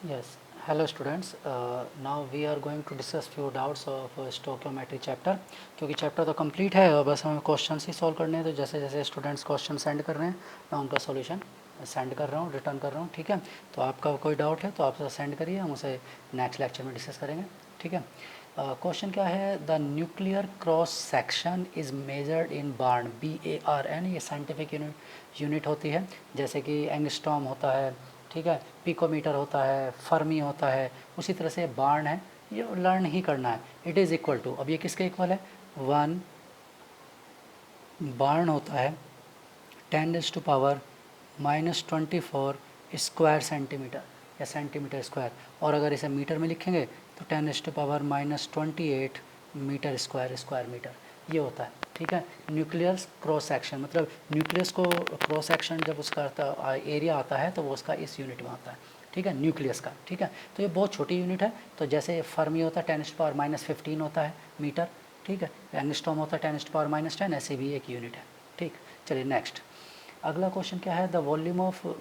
Yes. Hello students. Now we are going to discuss few doubts of stoichiometry chapter. क्योंकि chapter तो complete है और बस हमें क्वेश्चन ही सॉल्व करने हैं, तो जैसे जैसे स्टूडेंट्स क्वेश्चन सेंड कर रहे हैं मैं उनका सॉल्यूशन सेंड कर रहा हूँ, रिटर्न कर रहा हूँ। ठीक है, तो आपका कोई डाउट है तो आप सेंड करिए, हम उसे नेक्स्ट लेक्चर में डिस्कस करेंगे। ठीक है, क्वेश्चन क्या है, the nuclear cross section is measured in barn, BARN, ये साइंटिफिक यूनिट होती है, जैसे कि एंगस्ट्रॉम होता है, ठीक है, पिकोमीटर होता है, फर्मी होता है, उसी तरह से बार्न है, ये लर्न ही करना है। इट इज़ इक्वल टू, अब ये किसके इक्वल है, 1 बार्न होता है 10⁻⁻24 स्क्वायर सेंटीमीटर या सेंटीमीटर स्क्वायर, और अगर इसे मीटर में लिखेंगे तो 10⁻⁻28 मीटर स्क्वायर स्क्वायर मीटर ये होता है। ठीक है, न्यूक्लियर क्रॉस सेक्शन मतलब न्यूक्लियस को क्रॉस सेक्शन जब उसका एरिया आता है तो वो उसका इस यूनिट में आता है। ठीक है, न्यूक्लियस का। ठीक है, तो ये बहुत छोटी यूनिट है, तो जैसे फर्मी होता है 10⁻⁻15 होता है मीटर। ठीक है, एंगस्ट्रॉम होता है 10⁻⁻10, ऐसे भी एक यूनिट है। ठीक, चलिए नेक्स्ट अगला क्वेश्चन क्या है, the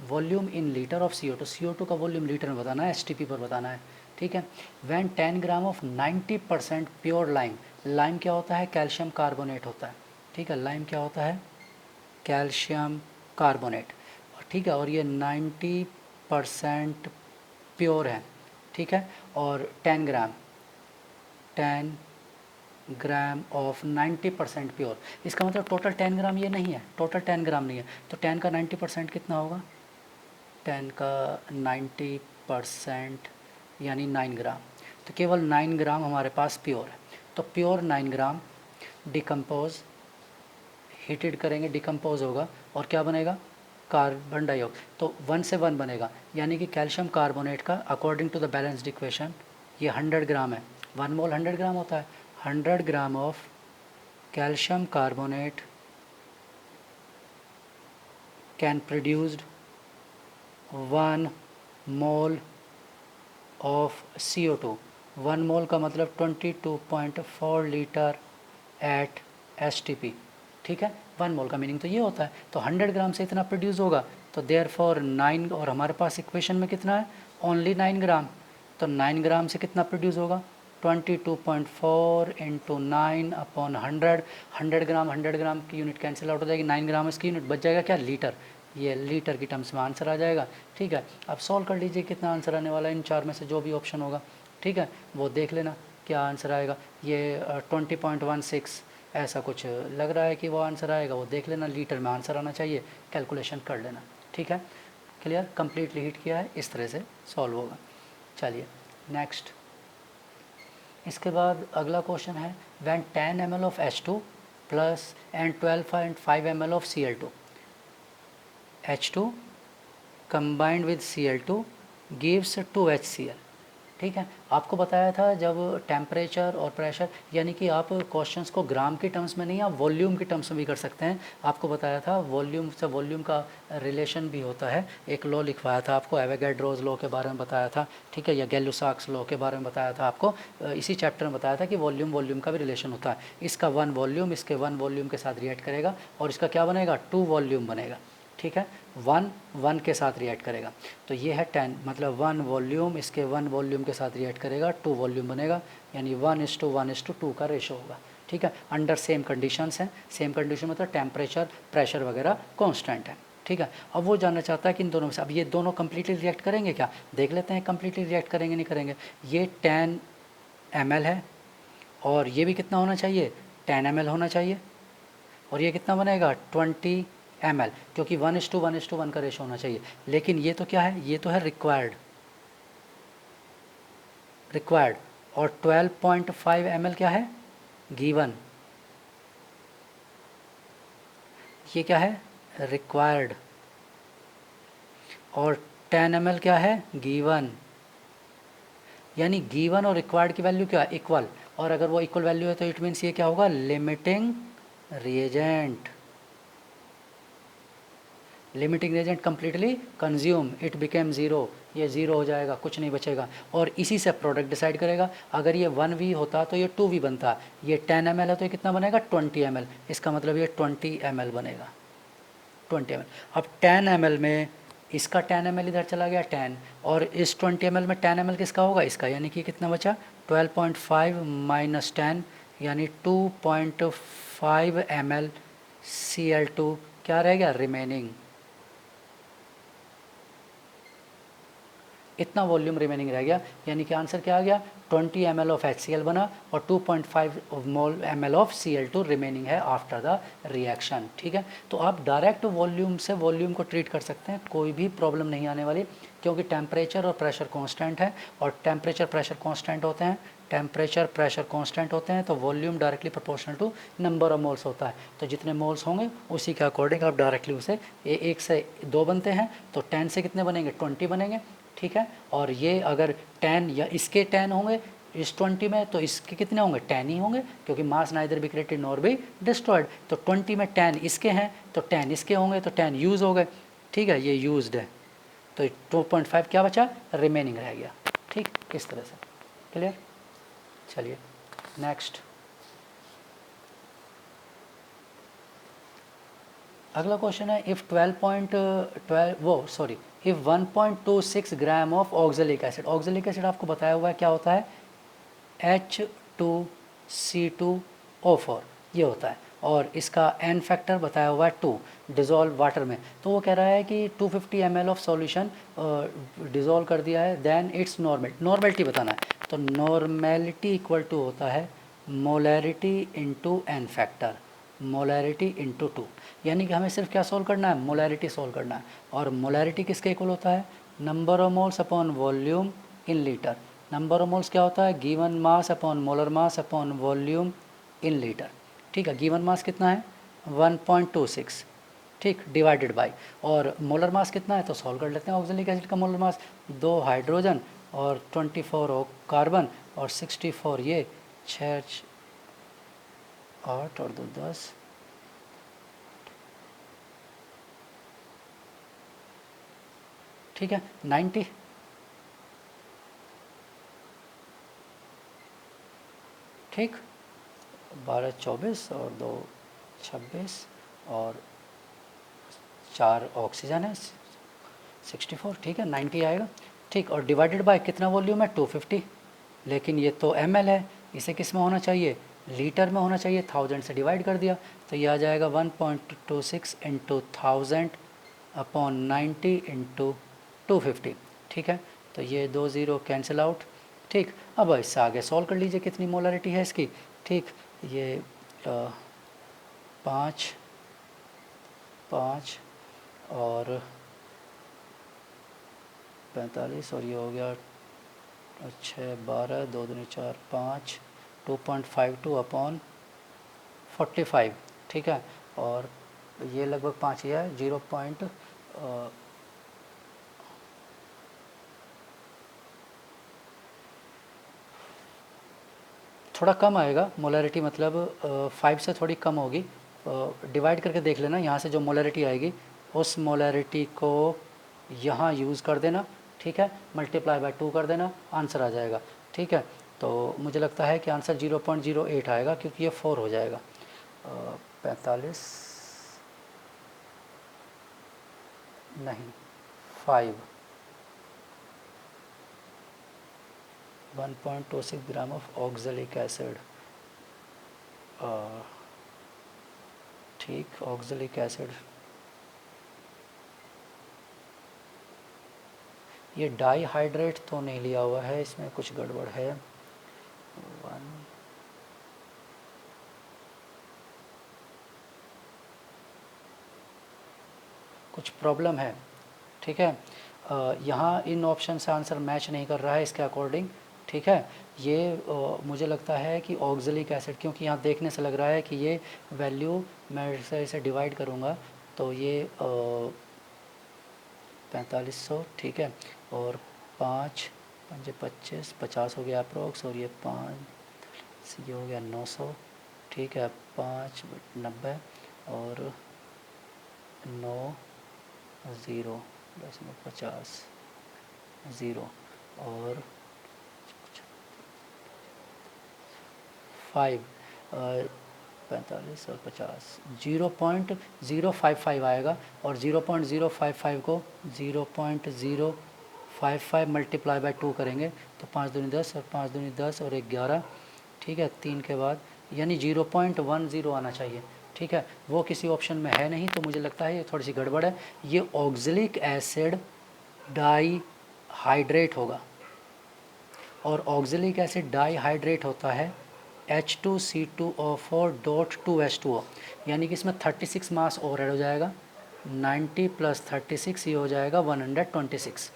volume in litre of CO2, CO2 का वॉल्यूम लीटर में बताना है, STP पर बताना है। ठीक है, when 10 gram of 90% pure lime, lime क्या होता है, कैल्शियम कार्बोनेट होता है। ठीक है, लाइम क्या होता है, कैल्शियम कार्बोनेट। ठीक है, और ये 90% प्योर है। ठीक है, और 10 ग्राम ऑफ 90% प्योर, इसका मतलब टोटल 10 ग्राम ये नहीं है, टोटल 10 ग्राम नहीं है, तो 10 का 90% कितना होगा, 10 का 90% यानी 9 ग्राम, तो केवल 9 ग्राम हमारे पास प्योर है। तो प्योर 9 ग्राम डिकम्पोज, हीटेड करेंगे, डिकम्पोज होगा और क्या बनेगा, कार्बन डाइऑक्साइड, तो 1 से 1 बनेगा, यानी कि कैल्शियम कार्बोनेट का according to the balanced equation ये 100 ग्राम है, 1 मोल 100 ग्राम होता है, 100 gram of calcium carbonate can produced 1 mole of CO2, 1 मोल का मतलब 22.4 लीटर एट STP। ठीक है, 1 मोल का मीनिंग तो ये होता है, तो 100 ग्राम से इतना प्रोड्यूस होगा, तो देयर फॉर 9, और हमारे पास इक्वेशन में कितना है, ओनली 9 ग्राम, तो 9 ग्राम से कितना प्रोड्यूस होगा, 22.4 इंटू 9/100, 100 ग्राम की यूनिट कैंसिल आउट हो जाएगी, 9 ग्राम इसकी यूनिट बच जाएगा क्या, लीटर, ये लीटर की टर्म्स में आंसर आ जाएगा। ठीक है, अब सॉल्व कर लीजिए कितना आंसर आने वाला है, इन चार में से जो भी ऑप्शन होगा। ठीक है, वो देख लेना क्या आंसर आएगा, ये 20.16 ऐसा कुछ लग रहा है कि वो आंसर आएगा, वो देख लेना, लीटर में आंसर आना चाहिए, कैलकुलेशन कर लेना। ठीक है, क्लियर, कम्प्लीटली हिट किया है, इस तरह से सॉल्व होगा। चलिए नेक्स्ट, इसके बाद अगला क्वेश्चन है, when 10 ml of H2 plus and 12.5 ml of Cl2, H2 combined with Cl2 gives 2HCl। ठीक है, आपको बताया था जब टेम्परेचर और प्रेशर, यानी कि आप क्वेश्चंस को ग्राम की टर्म्स में नहीं, आप वॉल्यूम की टर्म्स में भी कर सकते हैं। आपको बताया था वॉल्यूम से वॉल्यूम का रिलेशन भी होता है, एक लॉ लिखवाया था आपको, एवोगैड्रोज लॉ के बारे में बताया था। ठीक है, या गैलुसाक्स लॉ के बारे में बताया था आपको, इसी चैप्टर में बताया था कि वॉल्यूम का भी रिलेशन होता है। इसका 1 वॉल्यूम इसके 1 वॉल्यूम के साथ रिएक्ट करेगा और इसका क्या बनेगा, 2 वॉल्यूम बनेगा। ठीक है, 1 के साथ रिएक्ट करेगा, तो ये है 10, मतलब 1 वॉल्यूम इसके 1 वॉल्यूम के साथ रिएक्ट करेगा, 2 वॉल्यूम बनेगा, यानी 1:1:2 का रेशो होगा। ठीक है, अंडर सेम कंडीशंस हैं, सेम कंडीशन मतलब टेम्परेचर प्रेशर वगैरह कांस्टेंट है। ठीक है, अब वो जानना चाहता है कि इन दोनों में से अब ये दोनों कम्प्लीटली रिएक्ट करेंगे क्या, देख लेते हैं कम्प्लीटली रिएक्ट करेंगे नहीं करेंगे। ये 10 ml है और ये भी कितना होना चाहिए, 10 ml होना चाहिए, और ये कितना बनेगा 20 ml, क्योंकि 1:1:1 का रेशो होना चाहिए। लेकिन ये तो क्या है, ये तो है रिक्वायर्ड, और 12.5 ml क्या है, गिवन, ये क्या है रिक्वायर्ड, और 10 ml क्या है गिवन, यानी गिवन और रिक्वायर्ड की वैल्यू क्या है, इक्वल, और अगर वो इक्वल वैल्यू है तो इट मीन्स ये क्या होगा, limiting reagent, limiting reagent completely consume, it became zero, ये ज़ीरो हो जाएगा, कुछ नहीं बचेगा, और इसी से प्रोडक्ट डिसाइड करेगा। अगर ये 1V होता तो ये 2V बनता, ये 10 ml है तो ये कितना बनेगा 20 ml, इसका मतलब ये 20 ml बनेगा, 20 ml। अब 10 ml में इसका 10 ml इधर चला गया 10, और इस 20 ml में 10 ml किसका होगा, इसका, यानी कि कितना बचा 12.5 माइनस 10 यानी 2.5 ml Cl2 क्या रह गया रिमेनिंग, इतना वॉल्यूम रिमेनिंग रह गया। यानी कि आंसर क्या आ गया 20 ml ऑफ HCl बना और 2.5 ml ऑफ Cl2 रिमेनिंग है आफ्टर द रिएक्शन। ठीक है, तो आप डायरेक्ट वॉल्यूम से वॉल्यूम को ट्रीट कर सकते हैं, कोई भी प्रॉब्लम नहीं आने वाली, क्योंकि टेम्परेचर और प्रेशर कांस्टेंट है, और टेम्परेचर प्रेशर कांस्टेंट होते हैं, टेम्परेचर प्रेशर कांस्टेंट होते हैं तो volume directly proportional to number of moles होता है। तो जितने मोल्स होंगे उसी के अकॉर्डिंग आप डायरेक्टली उसे, एक से 2 बनते हैं तो 10 से कितने बनेंगे 20 बनेंगे। ठीक है, और ये अगर 10 या इसके 10 होंगे इस 20 में तो इसके कितने होंगे 10 ही होंगे, क्योंकि mass neither be created nor be destroyed. तो 20 में 10 इसके हैं तो 10 इसके होंगे तो 10 यूज़ हो गए। ठीक है, ये यूज्ड है तो 2.5 क्या बचा रिमेनिंग रह गया। ठीक, इस तरह से क्लियर। चलिए नेक्स्ट, अगला क्वेश्चन है if 1.26 gram of oxalic acid, oxalic acid आपको बताया हुआ है क्या होता है H2C2O4 ये होता है, और इसका एन फैक्टर बताया हुआ है 2 डिज़ोल्व वाटर में। तो वो कह रहा है कि 250 ml ऑफ सॉल्यूशन डिज़ोल्व कर दिया है, देन इट्स नॉर्मेलिटी बताना है। तो नॉर्मेलिटी इक्वल टू होता है molarity into n factor, molarity into 2, यानी कि हमें सिर्फ क्या सॉल्व करना है मोलैरिटी सॉल्व करना है, और मोलैरिटी किसके इक्वल होता है number of moles upon volume in litre. Number of moles क्या होता है given mass upon molar mass upon volume in litre. ठीक है, गिवन मास कितना है 1.26, ठीक, डिवाइडेड बाय, और मोलर मास कितना है तो सॉल्व कर लेते हैं। ऑक्जेलिक एसिड का मोलर मास 2 हाइड्रोजन और 24 कार्बन और 64 ये 6 8 और 2 10, ठीक है 90, ठीक 12 24 और 2 26 और 4 ऑक्सीजन है 64, ठीक है 90 आएगा। ठीक, और डिवाइडेड बाय कितना वॉल्यूम है 250, लेकिन ये तो ml है, इसे किस में होना चाहिए लीटर में होना चाहिए, 1000 से डिवाइड कर दिया तो ये आ जाएगा 1.26 इंटू 1000 अपॉन 90 इंटू 250। ठीक है, तो ये 2 0 कैंसिल आउट। ठीक, अब इससे आगे सॉल्व कर लीजिए कितनी मोलरिटी है इसकी। ठीक, ये 5 5 और 45 और ये हो गया 6 12 2 दूनी 4 5 2.52 अपॉन 45। ठीक है, और ये लगभग 5 ही है 0. थोड़ा कम आएगा मोलरिटी, मतलब 5 से थोड़ी कम होगी। डिवाइड करके देख लेना, यहाँ से जो मोलरिटी आएगी उस मोलरिटी को यहाँ यूज़ कर देना। ठीक है, मल्टीप्लाई बाय 2 कर देना, आंसर आ जाएगा। ठीक है, तो मुझे लगता है कि आंसर 0.08 आएगा, क्योंकि ये 4 हो जाएगा। 45 नहीं 5, 1.26 ग्राम ऑफ ऑक्जेलिक एसिड। ठीक, ऑक्जेलिक एसिड, ये डाईहाइड्रेट तो नहीं लिया हुआ है, इसमें कुछ गड़बड़ है। 1 कुछ प्रॉब्लम है। ठीक है, यहाँ इन ऑप्शन से आंसर मैच नहीं कर रहा है इसके अकॉर्डिंग। ठीक है, ये मुझे लगता है कि ऑक्जेलिक एसिड, क्योंकि यहाँ देखने से लग रहा है कि ये वैल्यू मैं इसे डिवाइड करूँगा तो ये 4500, ठीक है, और 5 5 25 50 हो गया अप्रोक्स, और ये 5 ये हो गया 900। ठीक है, 5 90 और 9 0 50 0 और 5 45 और 50, 0.055 आएगा। और 0.055 को 0.055 मल्टीप्लाई बाय 2 करेंगे तो 5 दूनी 10 और 5 दूनी 10 और 11, ठीक है, 3 के बाद यानी 0.10 आना चाहिए, ठीक है। वो किसी ऑप्शन में है नहीं, तो मुझे लगता है ये थोड़ी सी गड़बड़ है। ये ऑक्जेलिक एसिड डाईहाइड्रेट होगा, और ऑक्जेलिक एसिड डाईहाइड्रेट होता है H2C2O4.2H2O, यानी कि इसमें 36 मास और ऐड हो जाएगा, 90 + 36 ये हो जाएगा 126,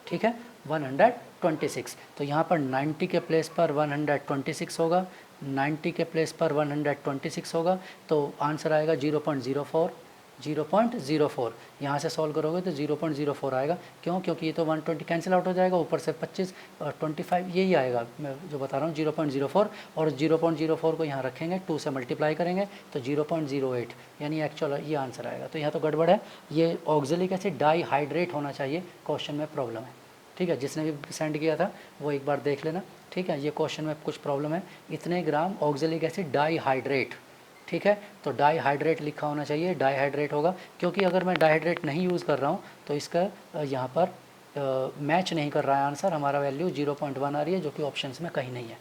ठीक है, 126। तो यहाँ पर 90 के प्लेस पर 126 होगा, 90 के प्लेस पर 126 होगा, तो आंसर आएगा 0.04, 0.04। यहाँ से सॉल्व करोगे तो 0.04 आएगा। क्यों? क्योंकि ये तो 120 कैंसिल आउट हो जाएगा, ऊपर से 25 और 25 यही आएगा, मैं जो बता रहा हूँ 0.04। और 0.04 को यहाँ रखेंगे, 2 से मल्टीप्लाई करेंगे तो 0.08, यानी एक्चुअल ये आंसर आएगा। तो यहाँ तो गड़बड़ है, ये ऑक्जेलिक एसिड डाईहाइड्रेट होना चाहिए, क्वेश्चन में प्रॉब्लम है, ठीक है। जिसने भी सेंड किया था वो एक बार देख लेना, ठीक है। ये क्वेश्चन में कुछ प्रॉब्लम है, इतने ग्राम ऑक्जेलिक एसिड डाईहाइड्रेट, ठीक है। तो डाईहाइड्रेट लिखा होना चाहिए, डाईहाइड्रेट होगा, क्योंकि अगर मैं डाईहाइड्रेट नहीं यूज़ कर रहा हूँ तो इसका यहाँ पर मैच नहीं कर रहा है आंसर, हमारा वैल्यू 0.1 आ रही है, जो कि ऑप्शंस में कहीं नहीं है,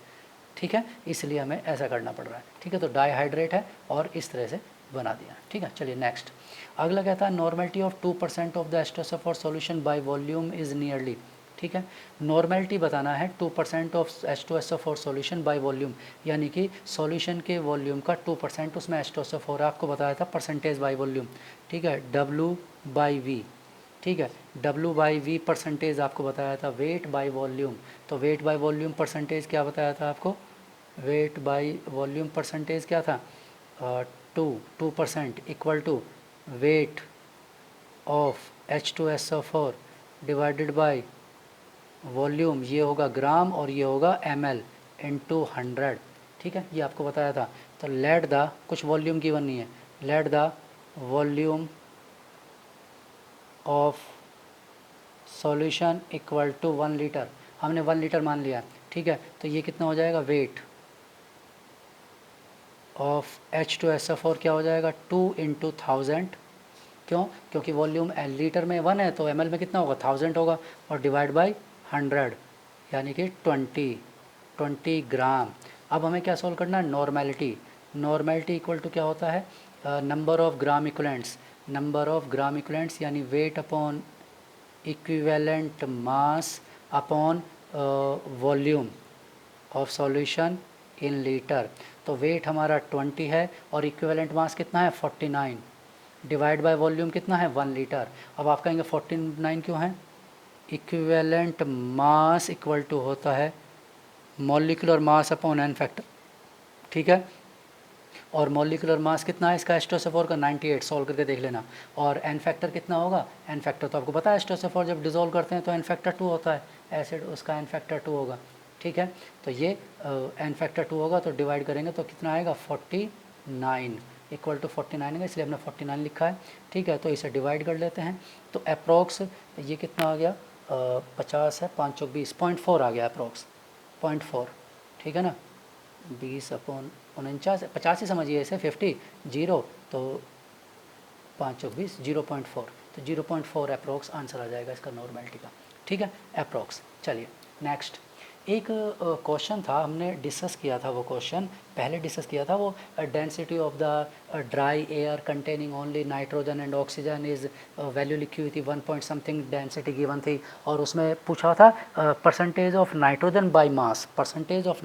ठीक है, इसलिए हमें ऐसा करना पड़ रहा है, ठीक है। तो डाईहाइड्रेट है और इस तरह से बना दिया, ठीक है। चलिए नेक्स्ट, अगला कहता है normality of 2% of the H2SO4 solution by volume is nearly, ठीक है। नॉर्मेलिटी बताना है 2% of H2SO4 solution by volume, यानी कि सॉल्यूशन के वॉल्यूम का 2% उसमें H2SO4 आपको बताया था परसेंटेज बाय वॉल्यूम, ठीक है, W/V, ठीक है, W/V परसेंटेज आपको बताया था, वेट बाय वॉल्यूम, तो वेट बाय वॉल्यूम परसेंटेज क्या बताया था आपको, वेट बाय वॉल्यूम परसेंटेज क्या था, 2% equal to weight of H2SO4 divided by volume, ये होगा ग्राम और ये होगा ml × 100, ठीक है, ये आपको बताया था। तो लेट द, कुछ वॉल्यूम की बननी है, let the volume of solution equal to 1 litre, हमने 1 लीटर मान लिया, ठीक है। तो ये कितना हो जाएगा, वेट ऑफ H2SO4 क्या हो जाएगा, 2 × 1000, क्यों? क्योंकि वॉल्यूम लीटर में 1 है तो ml में कितना होगा, 1000 होगा, और डिवाइड बाय 100 यानी कि 20 ग्राम। अब हमें क्या सॉल्व करना है, नॉर्मेलिटी, नॉर्मेलिटी इक्वल टू क्या होता है, number of gram equivalents, number of gram equivalents यानी weight upon equivalent mass upon volume of solution in litre. तो वेट हमारा 20 है और इक्विवेलेंट मास कितना है 49, डिवाइड बाय वॉल्यूम कितना है 1 लीटर। अब आप कहेंगे 49 क्यों है, इक्विवेलेंट मास इक्वल टू होता है molecular mass upon n factor, ठीक है। और मॉलिक्यूलर मास कितना है इसका H2SO4 का 98, सॉल्व करके देख लेना। और एन फैक्टर कितना होगा, एन फैक्टर तो आपको पता है H2SO4 जब डिज़ोल्व करते हैं तो एन फैक्टर 2 होता है, एसिड उसका एन फैक्टर 2 होगा, ठीक है। तो ये एन फैक्टर 2 होगा, तो डिवाइड करेंगे तो कितना आएगा 49 इक्वल टू 49 है, इसलिए हमने 49 लिखा है, ठीक है। तो इसे डिवाइड कर लेते हैं, तो अप्रॉक्स ये कितना आ गया, 50 है, 5 चौक 20, 0.4 आ गया अप्रॉक्स, 0.4, ठीक है ना, 20/49, 50 ही समझिए इसे, 50 जीरो तो 5 चौक 20, 0.4, तो 0.4 अप्रॉक्स आंसर आ जाएगा इसका नॉर्मेलिटी का, ठीक है, अप्रॉक्स। चलिए नेक्स्ट, एक क्वेश्चन था, हमने डिस्कस किया था वो क्वेश्चन, पहले डिस्कस किया था, वो density of the dry air containing only nitrogen and oxygen is value लिखी हुई थी, 1 पॉइंट समथिंग डेंसिटी गिवन थी, और उसमें पूछा था percentage of nitrogen by mass, percentage of